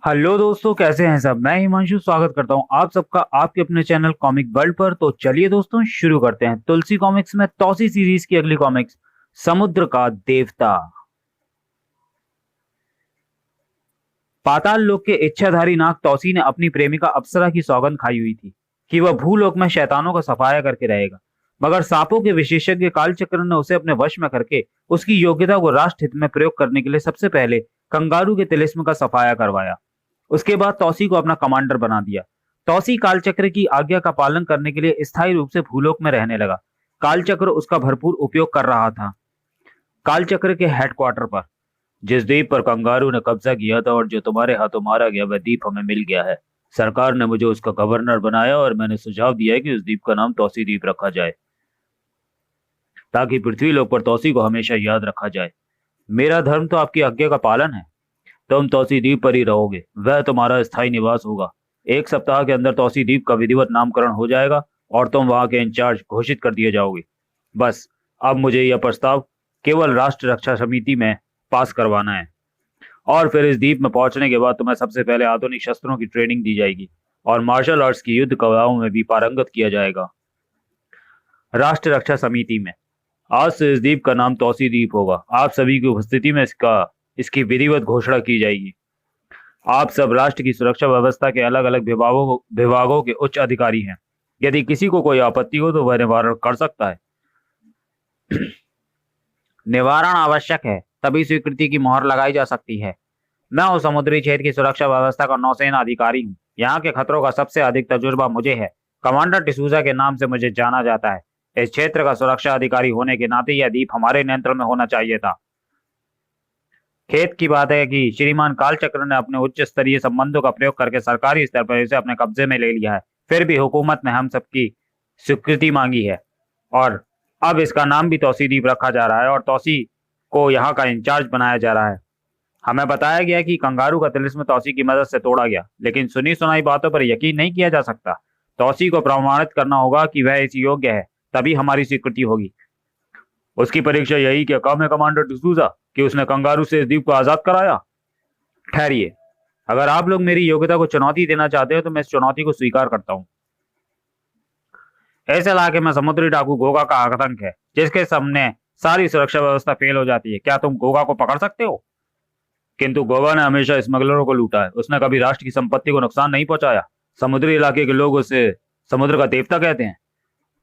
Hello दोस्तों, कैसे हैं सब। मैं हिमांशु स्वागत करता हूं आप सबका आपके अपने चैनल कॉमिक वर्ल्ड पर। तो चलिए दोस्तों, शुरू करते हैं तुलसी कॉमिक्स में तौसी सीरीज की अगली कॉमिक्स, समुद्र का देवता। पाताल लोक के इच्छाधारी नाग तौसी ने अपनी प्रेमिका अप्सरा की सौगंध खाई हुई थी कि वह भूलोक में शैतानों का सफाया करके रहेगा। मगर सांपों के विशेषज्ञ कालचक्र ने उसे अपने वश में करके उसकी योग्यता को राष्ट्र हित में प्रयोग करने के लिए सबसे पहले कंगारू के तिलिस्म का सफाया करवाया। उसके बाद तौसी को अपना कमांडर बना दिया। तौसी कालचक्र की आज्ञा का पालन करने के लिए स्थायी रूप से भूलोक में रहने लगा। कालचक्र उसका भरपूर उपयोग कर रहा था। कालचक्र के हेडक्वार्टर पर, जिस द्वीप पर कंगारू ने कब्जा किया था और जो तुम्हारे हाथों मारा गया, वह द्वीप हमें मिल गया है। सरकार ने मुझे उसका गवर्नर बनाया और मैंने सुझाव दिया है कि उस द्वीप का नाम तौसी द्वीप रखा जाए, ताकि पृथ्वी लोक पर तौसी को हमेशा याद रखा जाए। मेरा धर्म तो आपकी आज्ञा का पालन है। तुम तौसी द्वीप पर ही रहोगे, वह तुम्हारा स्थायी निवास होगा। 1 सप्ताह के अंदर तौसी द्वीप का विधिवत नामकरण हो जाएगा और तुम वहां के इंचार्ज घोषित कर दिए जाओगे। बस, अब मुझे यह प्रस्ताव केवल राष्ट्र रक्षा समिति में पास करवाना है, और फिर इस द्वीप में पहुंचने के बाद तुम्हें सबसे पहले आधुनिक शस्त्रों की ट्रेनिंग दी जाएगी और मार्शल आर्ट्स की युद्ध कलाओं में भी पारंगत किया जाएगा। राष्ट्र रक्षा समिति में आज से इस द्वीप का नाम तौसी द्वीप होगा। आप सभी की उपस्थिति में इसकी विधिवत घोषणा की जाएगी। आप सब राष्ट्र की सुरक्षा व्यवस्था के अलग अलग विभागों के उच्च अधिकारी हैं। यदि किसी को कोई आपत्ति हो तो वह निवारण कर सकता है। निवारण आवश्यक है, तभी स्वीकृति की मोहर लगाई जा सकती है। मैं उस समुद्री क्षेत्र की सुरक्षा व्यवस्था का नौसेना अधिकारी हूँ। यहाँ के खतरों का सबसे अधिक तजुर्बा मुझे है। कमांडर डिसूजा के नाम से मुझे जाना जाता है। इस क्षेत्र का सुरक्षा अधिकारी होने के नाते यह द्वीप हमारे नियंत्रण में होना चाहिए था। खेत की बात है कि श्रीमान कालचक्र ने अपने उच्च स्तरीय संबंधों का प्रयोग करके सरकारी स्तर पर इसे अपने कब्जे में ले लिया है। फिर भी हुकूमत ने हम सबकी स्वीकृति मांगी है और अब इसका नाम भी तौसी द्वीप रखा जा रहा है और तौसी को यहाँ का इंचार्ज बनाया जा रहा है। हमें बताया गया कि कंगारू का तिलिस्म तौसी की मदद से तोड़ा गया, लेकिन सुनी सुनाई बातों पर यकीन नहीं किया जा सकता। तौसी को प्रमाणित करना होगा कि वह इस योग्य है, तभी हमारी स्वीकृति होगी। उसकी परीक्षा यही क्या काम है कमांडर डिसूजा, कि उसने कंगारू से इस द्वीप को आजाद कराया? ठहरिए, अगर आप लोग मेरी योग्यता को चुनौती देना चाहते हो तो मैं इस चुनौती को स्वीकार करता हूँ। ऐसे इलाके में समुद्री डाकू गोगा का आतंक है, जिसके सामने सारी सुरक्षा व्यवस्था फेल हो जाती है। क्या तुम गोगा को पकड़ सकते हो? किंतु गोगा ने हमेशा स्मगलरों को लूटा है। उसने कभी राष्ट्र की संपत्ति को नुकसान नहीं पहुंचाया। समुद्री इलाके के लोग उसे समुद्र का देवता कहते हैं।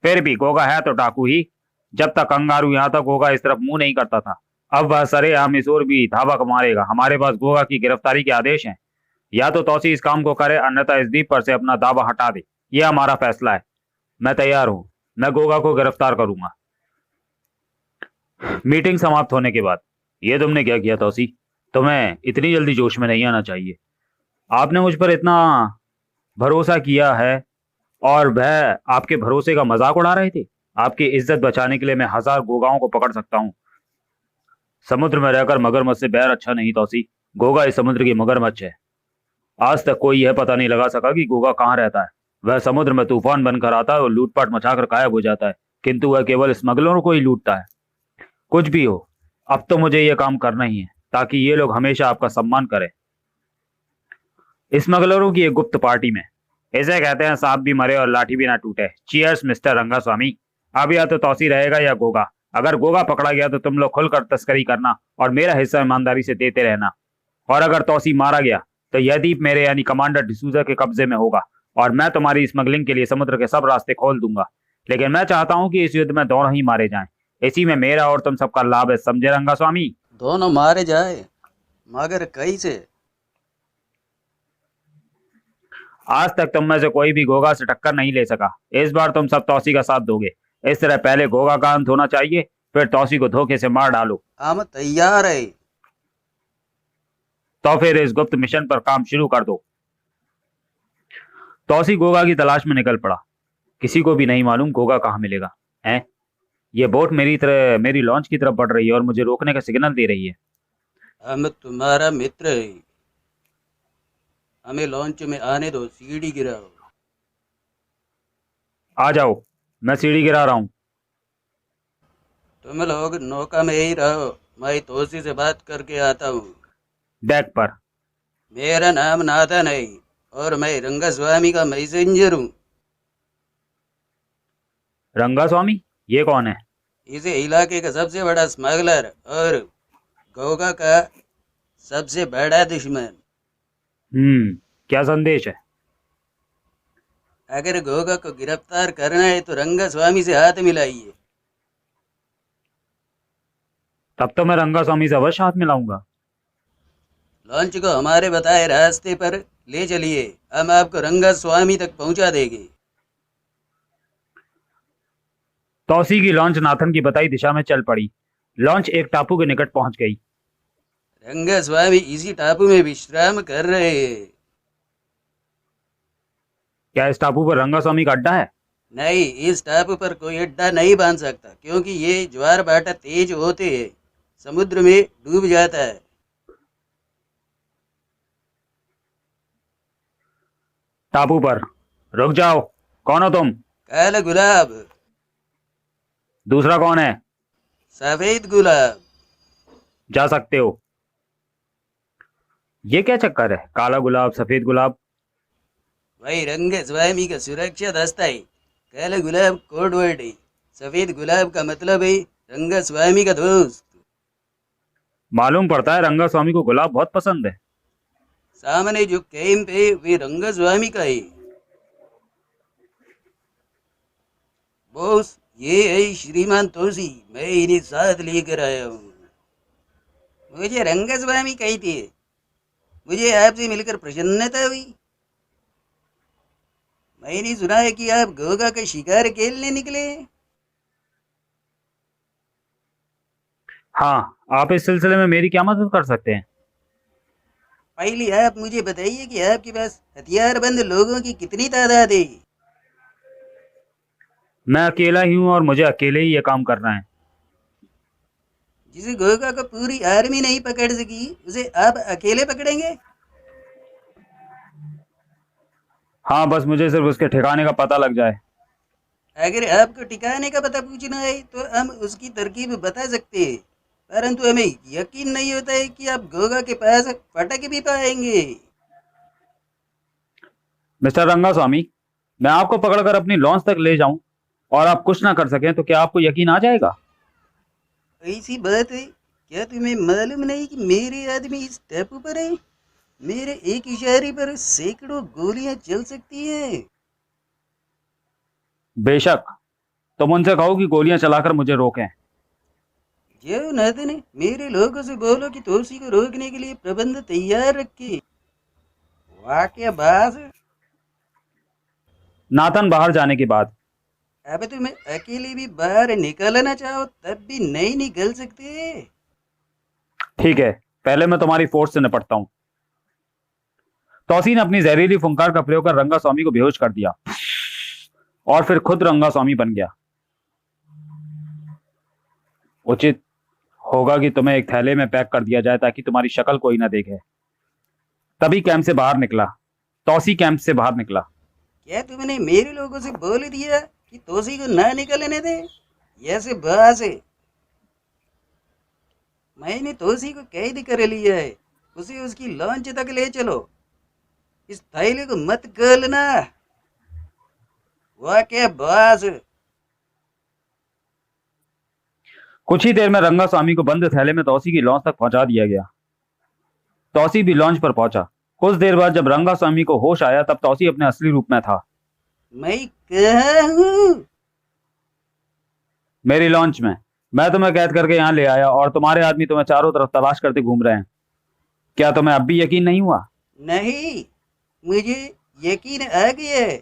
फिर भी गोगा है तो डाकू ही। जब तक कंगारू यहाँ तक गोगा इस तरफ मुंह नहीं करता था, अब वह सरेआम इस ओर भी धावा मारेगा। हमारे पास गोगा की गिरफ्तारी के आदेश हैं। या तो तौसी इस काम को करे, अन्यथा इस द्वीप पर से अपना दावा हटा दे। यह हमारा फैसला है। मैं तैयार हूँ। मैं गोगा को गिरफ्तार करूंगा। मीटिंग समाप्त होने के बाद, ये तुमने क्या किया तौसी? तुम्हें इतनी जल्दी जोश में नहीं आना चाहिए। आपने मुझ पर इतना भरोसा किया है और वह आपके भरोसे का मजाक उड़ा रहे थे। आपकी इज्जत बचाने के लिए मैं 1000 गोगाओं को पकड़ सकता हूँ। समुद्र में रहकर मगरमच्छ से बैर अच्छा नहीं तौसी। गोगा इस समुद्र की मगरमच्छ है। आज तक कोई यह पता नहीं लगा सका कि गोगा कहाँ रहता है। वह समुद्र में तूफान बनकर आता है और लूटपाट मचाकर गायब हो जाता है, किंतु वह केवल स्मगलरों को ही लूटता है। कुछ भी हो, अब तो मुझे यह काम करना ही है, ताकि ये लोग हमेशा आपका सम्मान करें। स्मगलरों की एक गुप्त पार्टी में, इसे कहते हैं सांप भी मरे और लाठी भी ना टूटे। Cheers mister Rangaswamy. अब या तो तौसी रहेगा या गोगा। अगर गोगा पकड़ा गया तो तुम लोग खुलकर तस्करी करना और मेरा हिस्सा ईमानदारी से देते रहना, और अगर तौसी मारा गया तो यह द्वीप मेरे यानी कमांडर डिसूजा के कब्जे में होगा और मैं तुम्हारी स्मगलिंग के लिए समुद्र के सब रास्ते खोल दूंगा। लेकिन मैं चाहता हूं कि इस युद्ध में दोनों ही मारे जाएं। इसी में मेरा और तुम सबका लाभ है, समझे रंगास्वामी? दोनों मारे जाए, मगर कैसे? आज तक तुम में से कोई भी गोगा से टक्कर नहीं ले सका। इस बार तुम सब तौसी का साथ दोगे। इस तरह पहले गोगा का अंत होना चाहिए, फिर तौसी को धोखे से मार डालो। हम तैयार है। तो फिर इस गुप्त मिशन पर काम शुरू कर दो। तौसी गोगा की तलाश में निकल पड़ा। किसी को भी नहीं मालूम गोगा कहाँ मिलेगा। हैं? ये बोट मेरी लॉन्च की तरफ बढ़ रही है और मुझे रोकने का सिग्नल दे रही है। हम तुम्हारा मित्र है, हमें लॉन्च में आने दो, सीढ़ी गिराओ। आ जाओ, मैं सीढ़ी गिरा रहा हूँ। तुम लोग नौका में ही रहो, मैं तोसी से बात करके आता हूँ। डेक पर मेरा नाम नाथन है और मैं रंगस्वामी का मैसेंजर हूँ। रंगास्वामी, ये कौन है? इस इलाके का सबसे बड़ा स्मगलर और गोगा का सबसे बड़ा दुश्मन। क्या संदेश है? अगर गोगा को गिरफ्तार करना है तो रंगस्वामी से हाथ मिलाइए। तब तो मैं रंगास्वामी से अवश्य हाथ मिलाऊंगा। लॉन्च को हमारे बताए रास्ते पर ले चलिए, हम आपको रंगस्वामी तक पहुंचा देंगे। तौसी की लॉन्च नाथन की बताई दिशा में चल पड़ी। लॉन्च एक टापू के निकट पहुंच गई। रंगस्वामी इसी टापू में विश्राम कर रहे हैं। क्या इस टापू पर रंगास्वामी का अड्डा है? नहीं, इस टापू पर कोई अड्डा नहीं बांध सकता क्योंकि ये ज्वार भाटा तेज होते हैं, समुद्र में डूब जाता है। टापू पर रुक जाओ। कौन हो तुम? काला गुलाब। दूसरा कौन है? सफेद गुलाब। जा सकते हो। ये क्या चक्कर है, काला गुलाब सफेद गुलाब? वही रंगस्वामी का सुरक्षा दस्ता है। काला गुलाब कोड वर्ड है, सफेद गुलाब का मतलब है रंगस्वामी का दोस्त। मालूम पड़ता है रंगास्वामी को गुलाब बहुत पसंद है। सामने जो कैंप है वे रंगस्वामी का है। बॉस, ये है श्रीमान तोसी, मैं इन्हें साथ लेकर आया हूँ। मुझे रंगस्वामी कहती है। मुझे आपसे मिलकर प्रसन्नता हुई। मैंने सुना है कि आप गोगा का शिकार खेलने निकले हैं। हाँ, आप इस सिलसिले में मेरी क्या मदद कर सकते हैं? पहले आप मुझे बताइए कि आपके पास हथियारबंद लोगों की कितनी तादाद है। मैं अकेला ही हूँ और मुझे अकेले ही ये काम करना है। जिसे गोगा को पूरी आर्मी नहीं पकड़ सकी उसे आप अकेले पकड़ेंगे। हाँ, बस मुझे सिर्फ उसके ठिकाने का पता लग जाए। अगर आपको ठिकाने का पता पूछना है तो हम उसकी तरकीब बता सकते हैं, परंतु हमें यकीन नहीं होता है कि आप गोगा के पास फटक भी पाएंगे। मिस्टर रंगास्वामी, मैं आपको पकड़कर अपनी लॉन्च तक ले जाऊं और आप कुछ ना कर सकें तो क्या आपको यकीन आ जाएगा? ऐसी बात है, क्या तुम्हें मालूम नहीं कि मेरे आदमी इस टापू पर है। मेरे एक इशारे पर सैकड़ों गोलियां चल सकती हैं। बेशक, तुम उनसे कहो कि गोलियां चलाकर मुझे रोकें। जो नाथन, मेरे लोगों से बोलो कि तोसी को रोकने के लिए प्रबंध तैयार रखे। वाह क्या बात है। नाथन बाहर जाने के बाद अब तुम अकेले भी बाहर निकलना चाहो तब भी नहीं निकल सकते। ठीक है, पहले मैं तुम्हारी फोर्स से निपटता हूं। तौसी ने अपनी जहरीली फुंकार का प्रयोग कर रंगास्वामी को बेहोश कर दिया और फिर खुद रंगास्वामी बन गया। उचित होगा कि तुम्हें एक थैले में पैक कर दिया जाए ताकि तुम्हारी शक्ल कोई ना देखे। तभी कैंप से बाहर निकला। तौसी कैंप से बाहर निकला। क्या तुमने मेरे लोगों से बोल दिया कि तोसी को ना निकलने दे? ऐसे बस है। मैंने तोसी को कैद कर लिया है, उसे उसकी लॉन्च तक ले चलो। इस थैले को मत खोलना। वाह क्या बास। कुछ ही देर में रंगास्वामी को बंद थैले में तौसी की लॉन्च तक पहुंचा दिया गया। तौसी भी लॉन्च पर पहुंचा। कुछ देर बाद जब रंगास्वामी को होश आया तब तौसी अपने असली रूप में था। मैं कहाँ हूँ? मेरी लॉन्च में। मैं तुम्हें कैद करके यहाँ ले आया और तुम्हारे आदमी तुम्हें चारों तरफ तलाश करते घूम रहे हैं। क्या तुम्हें अब भी यकीन नहीं हुआ? नहीं, मुझे यकीन आ गया है।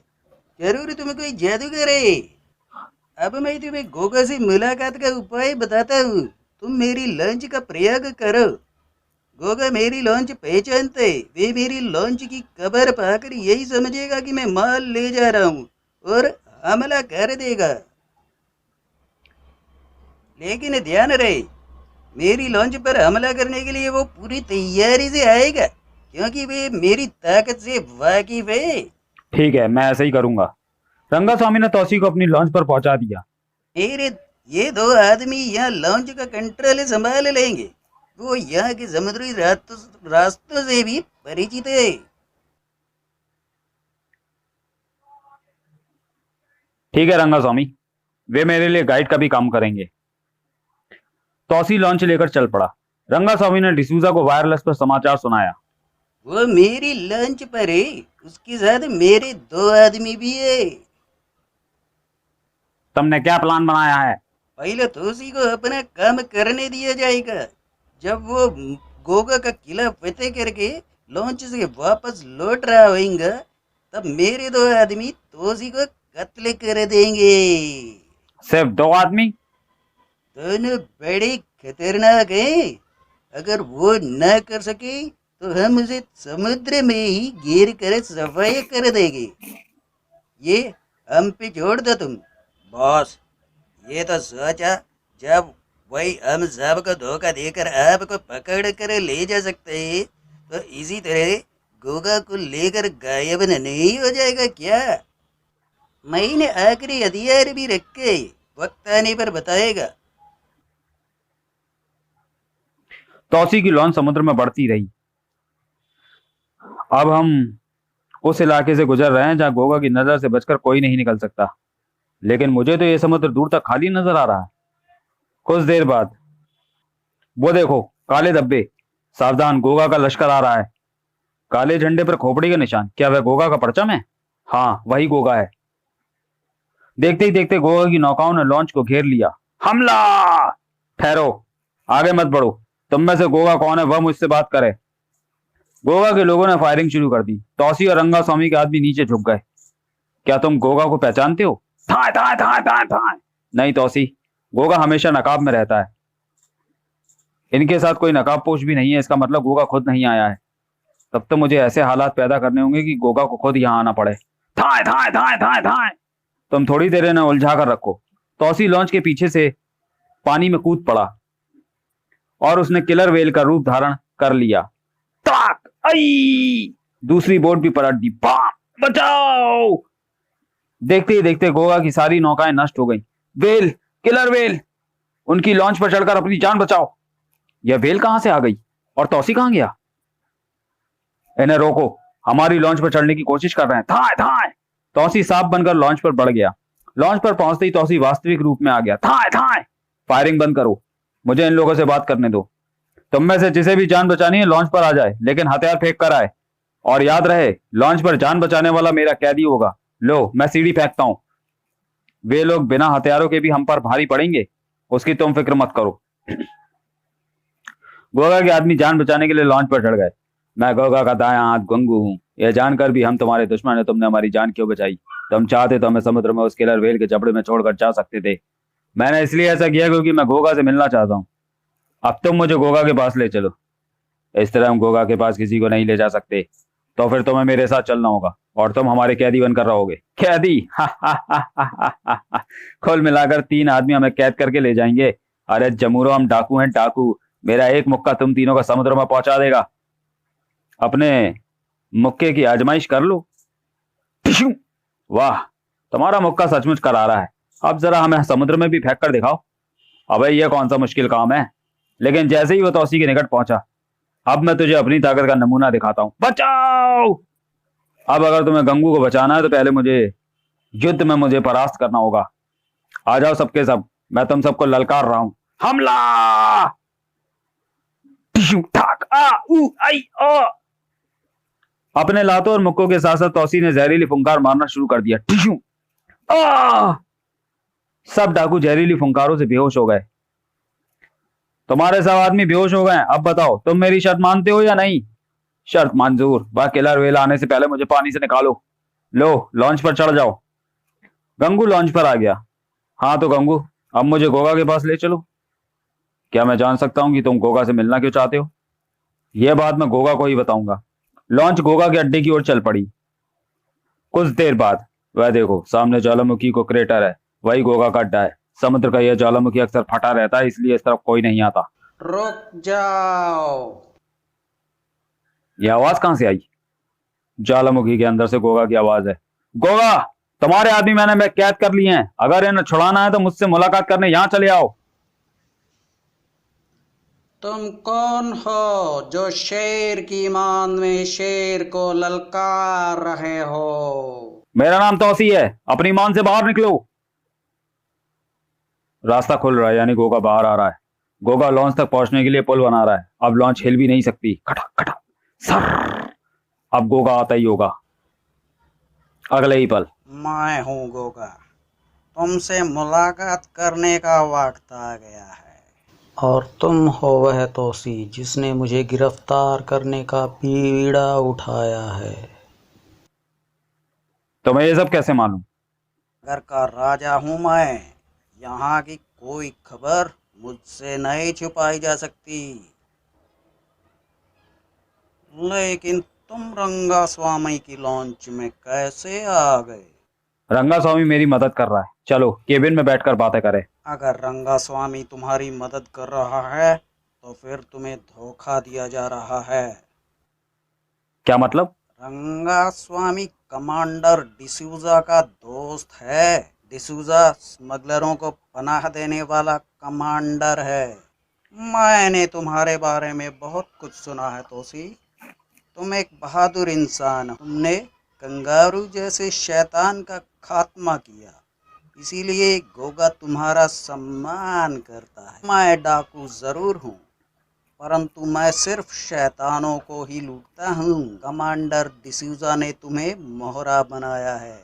जरूर तुम कोई जादूगर है। अब मैं तुम्हें गोगा से मुलाकात का उपाय बताता हूँ। तुम मेरी लॉन्च का प्रयोग करो। गोगा मेरी लॉन्च पहचानते, वे मेरी लॉन्च की कबर पाकर यही समझेगा कि मैं माल ले जा रहा हूँ और हमला कर देगा। लेकिन ध्यान रहे, मेरी लॉन्च पर हमला करने के लिए वो पूरी तैयारी से आएगा क्योंकि वे मेरी ताकत से वाकिफ है। ठीक है, मैं ऐसे ही करूंगा। रंगास्वामी ने तौसी को अपनी लॉन्च पर पहुंचा दिया। मेरे ये दो आदमी यहाँ लॉन्च का कंट्रोल संभाल लेंगे। वो यहाँ के समुद्री रास्तों से भी परिचित है। ठीक है रंगा स्वामी, वे मेरे लिए गाइड का भी काम करेंगे। तौसी लॉन्च लेकर चल पड़ा। रंगा स्वामी ने डिसूजा को वायरलेस पर समाचार सुनाया। वो मेरी लंच पर है, उसके साथ मेरे 2 आदमी भी है। तुमने क्या प्लान बनाया है? पहले तो उसी को अपना काम करने दिया जाएगा। जब वो गोगा का किला फतेह करके लॉन्च से वापस लौट रहा होगा, तब मेरे 2 आदमी तोसी को कत्ल कर देंगे। सिर्फ 2 आदमी? दोनों बड़े खतरनाक हैं। अगर वो न कर सके तो हम उसे समुद्र में ही गिर कर सफाई कर देंगे। ये हम पे छोड़ दो तुम। बॉस, ये तो सोचा जब वही हम सबको धोखा देकर आपको पकड़ कर ले जा सकते हैं, तो इसी तरह गोगा को लेकर गायब नहीं हो जाएगा क्या? मैंने आखिरी हथियार भी रखे, वक्त आने पर बताएगा। तौसी की लॉन्च समुद्र में बढ़ती रही। अब हम उस इलाके से गुजर रहे हैं जहां गोगा की नजर से बचकर कोई नहीं निकल सकता, लेकिन मुझे तो यह समुद्र दूर तक खाली नजर आ रहा है। कुछ देर बाद वो देखो, काले धब्बे, सावधान, गोगा का लश्कर आ रहा है। काले झंडे पर खोपड़ी का निशान, क्या वह गोगा का परचम है? हाँ, वही गोगा है। देखते ही देखते गोगा की नौकाओं ने लॉन्च को घेर लिया। हमला! ठहरो, आगे मत बढ़ो। तुम में से गोगा कौन है, वह मुझसे बात करे। गोगा के लोगों ने फायरिंग शुरू कर दी। तौसी और रंगा स्वामी के आदमी नीचे झुक गए। क्या तुम गोगा को पहचानते हो? थाए थाए थाए थाए थाए। नहीं तौसी, गोगा हमेशा नकाब में रहता है। इनके साथ कोई नकाबपोश भी नहीं है, इसका मतलब गोगा खुद नहीं आया है। तब तो मुझे ऐसे हालात पैदा करने होंगे कि गोगा को खुद यहाँ आना पड़े। थाए थाए थाए थाए थाए। तुम थोड़ी देर इन्हें उलझा कर रखो। तौसी लॉन्च के पीछे से पानी में कूद पड़ा और उसने किलर वेल का रूप धारण कर लिया। ताक! आई! दूसरी बोट भी पलट दी। बाम! बचाओ! देखते ही देखते गोगा की सारी नौकाएं नष्ट हो गईं। वेल, किलर वेल, उनकी लॉन्च पर चढ़कर अपनी जान बचाओ। यह वेल कहां से आ गई और तौसी कहां गया? इन्हें रोको, हमारी लॉन्च पर चढ़ने की कोशिश कर रहे हैं। थाए थाए। तौसी सांप बनकर लॉन्च पर बढ़ गया। लॉन्च पर पहुंचते ही तौसी वास्तविक रूप में आ गया। थाए थाए। फायरिंग बंद करो, मुझे इन लोगों से बात करने दो। तुम में से जिसे भी जान बचानी है लॉन्च पर आ जाए, लेकिन हथियार फेंक कर आए। और याद रहे, लॉन्च पर जान बचाने वाला मेरा कैदी होगा। लो, मैं सीढ़ी फेंकता हूं। वे लोग बिना हथियारों के भी हम पर भारी पड़ेंगे, उसकी तुम फिक्र मत करो। गोगा के आदमी जान बचाने के लिए लॉन्च पर चढ़ गए। मैं गोगा का दायां हाथ गंगू हूं। यह जानकर भी हम तुम्हारे दुश्मन है, तुमने हमारी जान क्यों बचाई? तुम चाहते तो हमें समुद्र में उस किलर वेल के जबड़े में छोड़कर जा सकते थे। मैंने इसलिए ऐसा किया क्योंकि मैं गोगा से मिलना चाहता हूं। अब तुम मुझे गोगा के पास ले चलो। इस तरह हम गोगा के पास किसी को नहीं ले जा सकते, तो फिर तुम्हें मेरे साथ चलना होगा और तुम हमारे कैदी बनकर रहोगे। कैदी? कुल मिलाकर 3 आदमी हमें कैद करके ले जाएंगे। अरे जमूरो, हम डाकू हैं, डाकू। मेरा एक मुक्का तुम तीनों का समुद्र में पहुंचा देगा। अपने मुक्के की आजमाइश कर लो। टिशू! वाह, तुम्हारा मुक्का सचमुच करा रहा है। अब जरा हमें समुद्र में भी फेंक कर दिखाओ। अबे यह कौन सा मुश्किल काम है। लेकिन जैसे ही वो तौसी के निकट पहुंचा, अब मैं तुझे अपनी ताकत का नमूना दिखाता हूं। बचाओ! अब अगर तुम्हें गंगू को बचाना है तो पहले मुझे युद्ध में मुझे परास्त करना होगा। आ जाओ सबके सब, मैं तुम सबको ललकार रहा हूं। हमला! टिशू! ठाक! आ! ऊ! आई! ओ! अपने लातों और मुक्कों के साथ साथ तौसी ने जहरीली फुंकार मारना शुरू कर दिया। टिशू! आ! सब डाकू जहरीली फुंकारों से बेहोश हो गए। तुम्हारे सब आदमी बेहोश हो गए। अब बताओ, तुम मेरी शर्त मानते हो या नहीं? शर्त मंजूर। वह किलर वेल आने से पहले मुझे पानी से निकालो। लो, लॉन्च पर चढ़ जाओ। गंगू लॉन्च पर आ गया। हाँ तो गंगू, अब मुझे गोगा के पास ले चलो। क्या मैं जान सकता हूं कि तुम गोगा से मिलना क्यों चाहते हो? यह बात मैं गोगा को ही बताऊंगा। लॉन्च गोगा के अड्डे की ओर चल पड़ी। कुछ देर बाद वह देखो, सामने ज्वालामुखी को क्रेटर है, वही गोगा का अड्डा है। समुद्र का यह ज्वालामुखी अक्सर फटा रहता है, इसलिए इस तरफ कोई नहीं आता। रुक जाओ। यह आवाज कहां से आई? ज्वालामुखी के अंदर से गोगा की आवाज है। गोगा, तुम्हारे आदमी मैंने कैद कर लिए हैं। अगर इन्हें छुड़ाना है तो मुझसे मुलाकात करने यहां चले आओ। तुम कौन हो जो शेर की मान में शेर को ललकार रहे हो? मेरा नाम तौसी है, अपनी मान से बाहर निकलो। रास्ता खुल रहा है, यानी गोगा बाहर आ रहा है। गोगा लॉन्च तक पहुंचने के लिए पुल बना रहा है। अब लॉन्च हिल भी नहीं सकती। खटा खटा सर। अब गोगा आता ही होगा अगले ही पल। मैं हूँ गोगा, तुमसे मुलाकात करने का वक्त आ गया है। और तुम हो वह तोसी जिसने मुझे गिरफ्तार करने का बीड़ा उठाया है। तुम्हें ये सब कैसे मालूम? घर का राजा हूँ मैं, यहाँ की कोई खबर मुझसे नहीं छुपाई जा सकती। लेकिन तुम रंगा स्वामी की लॉन्च में कैसे आ गए? रंगा स्वामी मेरी मदद कर रहा है, चलो केबिन में बैठकर बातें करें। अगर रंगा स्वामी तुम्हारी मदद कर रहा है तो फिर तुम्हें धोखा दिया जा रहा है। क्या मतलब? रंगा स्वामी कमांडर डिसूजा का दोस्त है। डिसूजा स्मगलरों को पनाह देने वाला कमांडर है। मैंने तुम्हारे बारे में बहुत कुछ सुना है तोसी। तुम एक बहादुर इंसान हो। तुमने कंगारू जैसे शैतान का खात्मा किया, इसीलिए गोगा तुम्हारा सम्मान करता है। मैं डाकू जरूर हूँ, परंतु मैं सिर्फ शैतानों को ही लूटता हूँ। कमांडर डिसूजा ने तुम्हें मोहरा बनाया है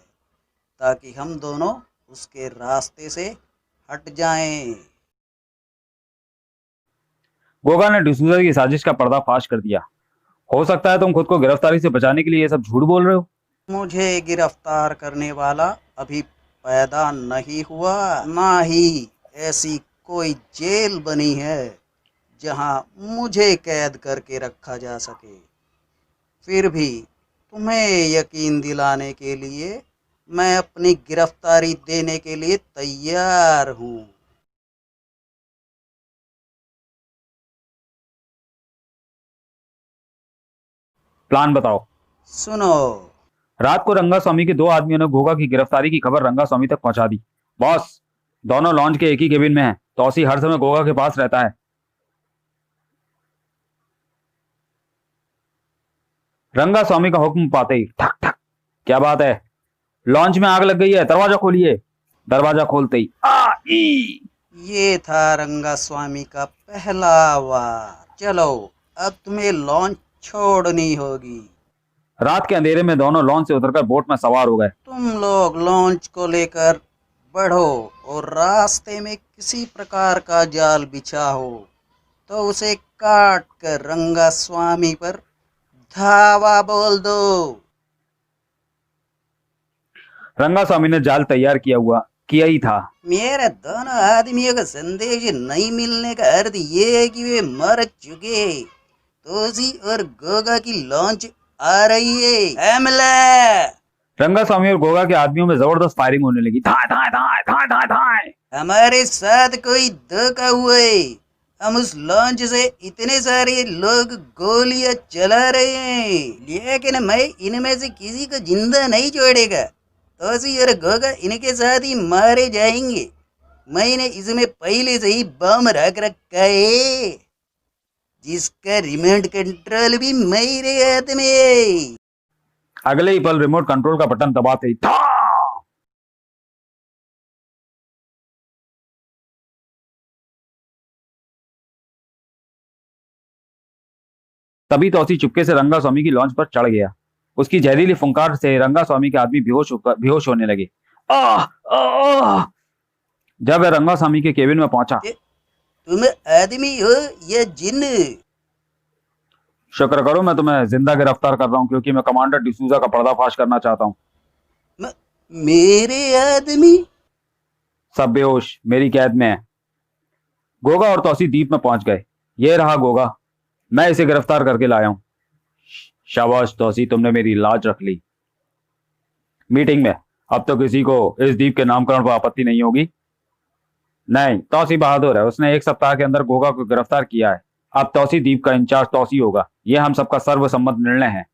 ताकि हम दोनों उसके रास्ते से हट जाएं। गोगा ने डिसूजा की साजिश का पर्दाफाश कर दिया। हो सकता है तुम खुद को गिरफ्तारी से बचाने के लिए ये सब झूठ बोल रहे हो। मुझे गिरफ्तार करने वाला अभी पैदा नहीं हुआ, ना ही ऐसी कोई जेल बनी है जहां मुझे कैद करके रखा जा सके। फिर भी तुम्हें यकीन दिलाने के लिए मैं अपनी गिरफ्तारी देने के लिए तैयार हूँ। प्लान बताओ। सुनो, रात को रंगा स्वामी के दो आदमियों ने गोगा की गिरफ्तारी की खबर रंगा स्वामी तक पहुंचा दी। बॉस, दोनों लॉन्च के एक ही केबिन में हैं। तौसी हर समय गोगा के पास रहता है। रंगा स्वामी का हुक्म पाते ही ठक ठक। क्या बात है? लॉन्च में आग लग गई है, दरवाजा खोलिए। दरवाजा खोलते ही ई। ये था रंगा स्वामी का पहला वार। चलो, अब तुम्हें लॉन्च छोड़नी होगी। रात के अंधेरे में दोनों लॉन्च से उतरकर बोट में सवार हो गए। तुम लोग लॉन्च को लेकर बढ़ो और रास्ते में किसी प्रकार का जाल बिछा हो तो उसे काट कर रंगा स्वामी पर धावा बोल दो। रंगा स्वामी ने जाल तैयार किया ही था। मेरे दोनों आदमियों का संदेश नहीं मिलने का अर्थ ये है कि वे मर चुके। तोसी और गोगा की लॉन्च आ रही है। हमला! रंगा स्वामी और गोगा के आदमियों में जबरदस्त फायरिंग होने लगी। धाए धाए धाए धाए धाए धाए। हमारे साथ कोई धोखा हुआ है। हम उस लॉन्च से इतने सारे लोग गोलियां चला रहे हैं, लेकिन मैं इनमें से किसी को जिंदा नहीं छोड़ेगा। तोसी और गोगा इनके साथ ही मारे जाएंगे। मैंने इसमें पहले से ही बम रख रखा है, जिसका रिमोट कंट्रोल भी मेरे हाथ में है। अगले ही पल रिमोट कंट्रोल का बटन दबाते ही था। तभी तौसी चुपके से रंगा स्वामी की लॉन्च पर चढ़ गया। उसकी जहरीली फुंकार से रंगा स्वामी के आदमी बेहोश होने लगे। आह, आह। जब वह रंगा स्वामी के केबिन में पहुंचा। तुम आदमी हो या जिन्न? शुक्र करो मैं तुम्हें जिंदा गिरफ्तार कर रहा हूं, क्योंकि मैं कमांडर डिसूजा का पर्दाफाश करना चाहता हूं। मेरे आदमी? सब बेहोश मेरी कैद में है। गोगा और तौसी द्वीप में पहुंच गए। ये रहा गोगा, मैं इसे गिरफ्तार करके लाया हूं। शाबाश तौसी, तुमने मेरी लाज रख ली। मीटिंग में अब तो किसी को इस द्वीप के नामकरण पर आपत्ति नहीं होगी। नहीं, तौसी बहादुर है, उसने एक सप्ताह के अंदर गोगा को गिरफ्तार किया है। अब तौसी द्वीप का इंचार्ज तौसी होगा। यह हम सबका सर्वसम्मत निर्णय है।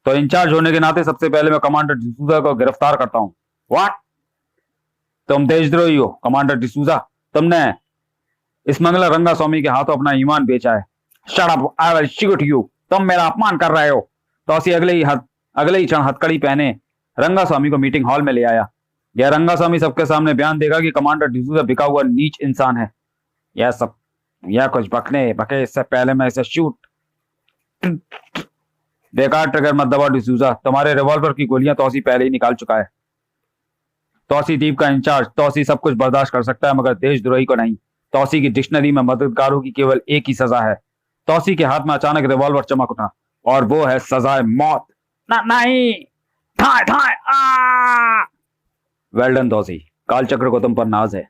तो इंचार्ज होने के नाते सबसे पहले मैं कमांडर डिसूजा को गिरफ्तार करता हूं। व्हाट? तुम देशद्रोही हो कमांडर डिसूजा। तुमने स्मगलर रंगा स्वामी के हाथों अपना ईमान बेचा है। Shut up, I will shoot you. तुम मेरा अपमान कर रहे हो। तौसी अगले ही क्षण हथकड़ी पहने रंगा स्वामी को मीटिंग हॉल में ले आया। यह रंगा स्वामी सबके सामने बयान देगा कि कमांडर डिसूजा बिका हुआ नीच इंसान है। यह कुछ बके इससे पहले मैं इसे शूट। बेकार ट्रिगर मत दबाओ डिसूजा, तुम्हारे रिवॉल्वर की गोलियां तौसी पहले ही निकाल चुका है। तौसी द्वीप का इंचार्ज, तौसी सब कुछ बर्दाश्त कर सकता है मगर देशद्रोही को नहीं। तौसी की डिक्शनरी में मददगारों की केवल एक ही सजा है। तौसी के हाथ में अचानक रिवॉल्वर चमक उठा और वो है सजाए मौत। नहीं, ठाए ठाए आ! वेल डन तौसी, कालचक्र को तुम पर नाज है।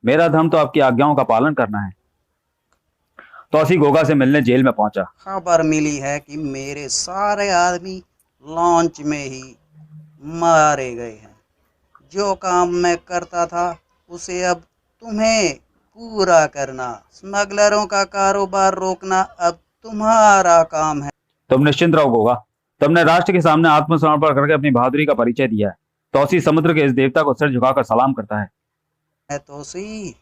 मेरा धर्म तो आपकी आज्ञाओं का पालन करना है। तौसी गोगा से मिलने जेल में पहुंचा। खबर मिली है कि मेरे सारे आदमी लॉन्च में ही मारे गए हैं। जो काम मैं करता था उसे अब तुम्हें पूरा करना। स्मगलरों का कारोबार रोकना अब तुम्हारा काम है। तुम निश्चिंत रहो गोगा, तुमने राष्ट्र के सामने आत्मसमर्पण करके अपनी बहादुरी का परिचय दिया है। तौसी समुद्र के इस देवता को सिर झुकाकर सलाम करता है। तौसी,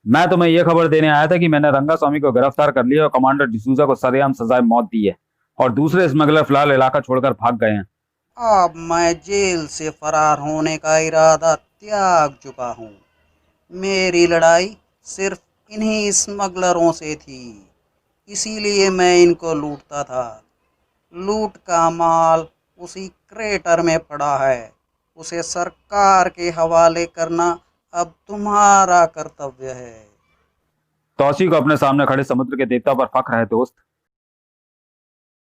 मैं तुम्हें यह खबर देने आया था कि मैंने रंगा स्वामी को गिरफ्तार कर लिया और कमांडर डिसूजा को सरेआम सजाए मौत दी है और दूसरे स्मगलर फिलहाल इलाका छोड़कर भाग गए हैं। अब मैं जेल से फरार होने का इरादा त्याग चुका हूँ। मेरी लड़ाई सिर्फ इन्हीं स्मगलरों से थी, इसीलिए मैं इनको लूटता था। लूट का माल उसी क्रेटर में पड़ा है, उसे सरकार के हवाले करना अब तुम्हारा कर्तव्य है। तौसी को अपने सामने खड़े समुद्र के देवता पर फख्र है दोस्त।